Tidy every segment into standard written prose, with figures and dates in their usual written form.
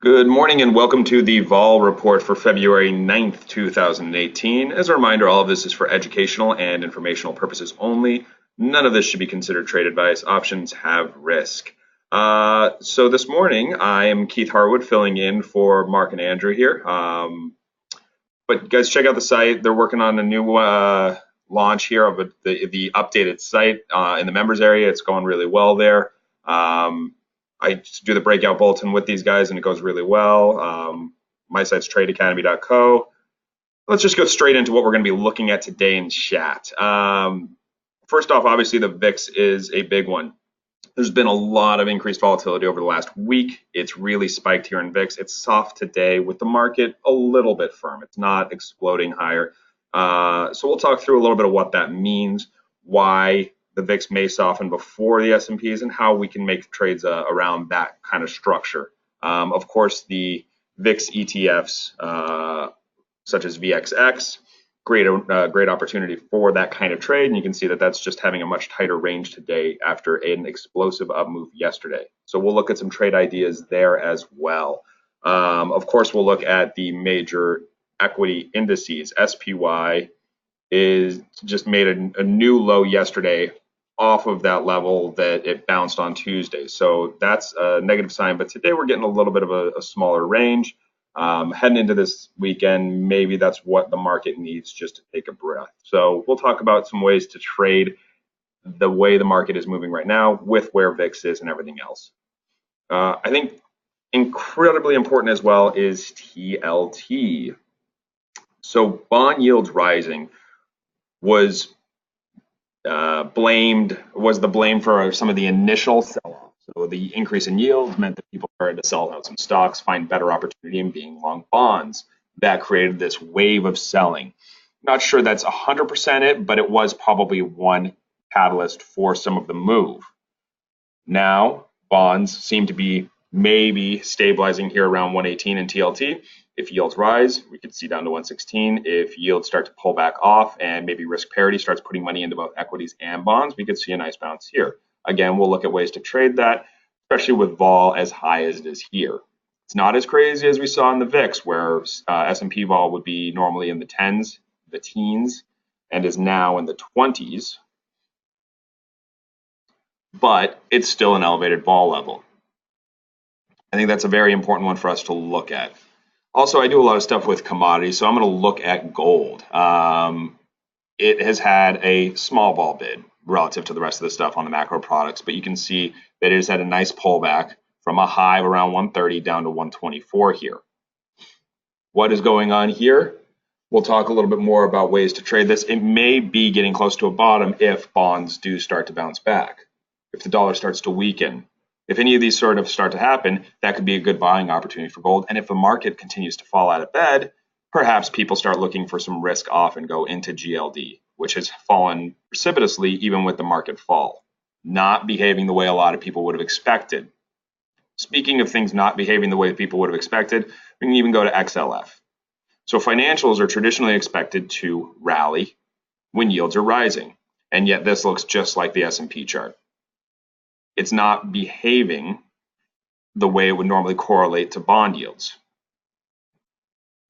Good morning and welcome to the Vol report for February 9th, 2018. As a reminder, all of this is for educational and informational purposes only. None of this should be considered trade advice. Options have risk. So this morning, I am Keith Harwood filling in for Mark and Andrew here. But guys, check out the site. They're working on a new launch here of the updated site in the members area. It's going really well there. I just do the breakout bulletin with these guys and it goes really well. My site's tradeacademy.co. Let's just go straight into what we're going to be looking at today in chat. First off, obviously the VIX is a big one. There's been a lot of increased volatility over the last week. It's really spiked here in VIX. It's soft today with the market a little bit firm. It's not exploding higher. So we'll talk through a little bit of what that means, why the VIX may soften before the S&Ps, and how we can make trades around that kind of structure. Of course, the VIX ETFs, such as VXX, great opportunity for that kind of trade, and you can see that that's just having a much tighter range today after an explosive up move yesterday. So we'll look at some trade ideas there as well. Of course, we'll look at the major equity indices. SPY is just made a new low yesterday off of that level that it bounced on Tuesday. So that's a negative sign, but today we're getting a little bit of a smaller range. Heading into this weekend, maybe that's what the market needs just to take a breath. So we'll talk about some ways to trade the way the market is moving right now with where VIX is and everything else. I think incredibly important as well is TLT. So bond yields rising was the blame for some of the initial sell-off. So the increase in yields meant that people started to sell out some stocks, find better opportunity in being long bonds. That created this wave of selling. Not sure that's 100% it, but it was probably one catalyst for some of the move. Now bonds seem to be maybe stabilizing here around 118 in TLT. If yields rise, we could see down to 116. If yields start to pull back off and maybe risk parity starts putting money into both equities and bonds, we could see a nice bounce here. Again, we'll look at ways to trade that, especially with vol as high as it is here. It's not as crazy as we saw in the VIX, where S&P vol would be normally in the tens, the teens, and is now in the 20s. But it's still an elevated vol level. I think that's a very important one for us to look at. Also, I do a lot of stuff with commodities, so I'm going to look at gold. It has had a small vol bid relative to the rest of the stuff on the macro products, but you can see that it has had a nice pullback from a high of around 130 down to 124 here. What is going on here? We'll talk a little bit more about ways to trade this. It may be getting close to a bottom if bonds do start to bounce back, if the dollar starts to weaken. If any of these sort of start to happen, that could be a good buying opportunity for gold. And if the market continues to fall out of bed, perhaps people start looking for some risk off and go into GLD, which has fallen precipitously even with the market fall, not behaving the way a lot of people would have expected. Speaking of things not behaving the way people would have expected, we can even go to XLF. So financials are traditionally expected to rally when yields are rising, and yet this looks just like the S&P chart. It's not behaving the way it would normally correlate to bond yields.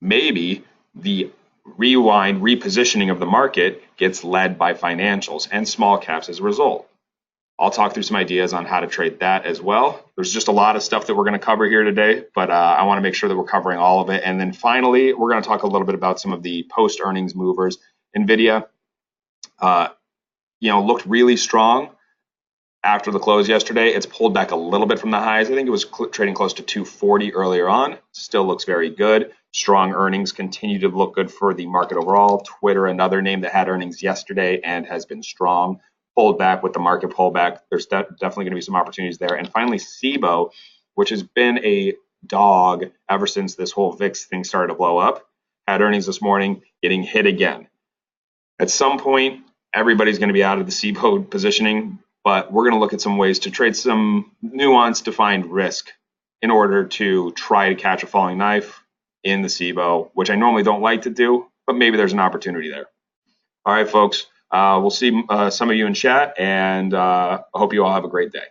Maybe the repositioning of the market gets led by financials and small caps as a result. I'll talk through some ideas on how to trade that as well. There's just a lot of stuff that we're going to cover here today, but I want to make sure that we're covering all of it. And then finally, we're going to talk a little bit about some of the post-earnings movers. NVIDIA, looked really strong after the close yesterday. It's pulled back a little bit from the highs. I think it was trading close to 240 earlier on. Still looks very good. Strong earnings continue to look good for the market overall. Twitter, another name that had earnings yesterday and has been strong, pulled back with the market pullback. There's definitely going to be some opportunities there. And finally, SIBO, which has been a dog ever since this whole VIX thing started to blow up, had earnings this morning, getting hit again. At some point, everybody's going to be out of the SIBO positioning, but we're going to look at some ways to trade some nuanced defined risk in order to try to catch a falling knife in the SIBO, which I normally don't like to do, but maybe there's an opportunity there. All right, folks, we'll see some of you in chat, and I hope you all have a great day.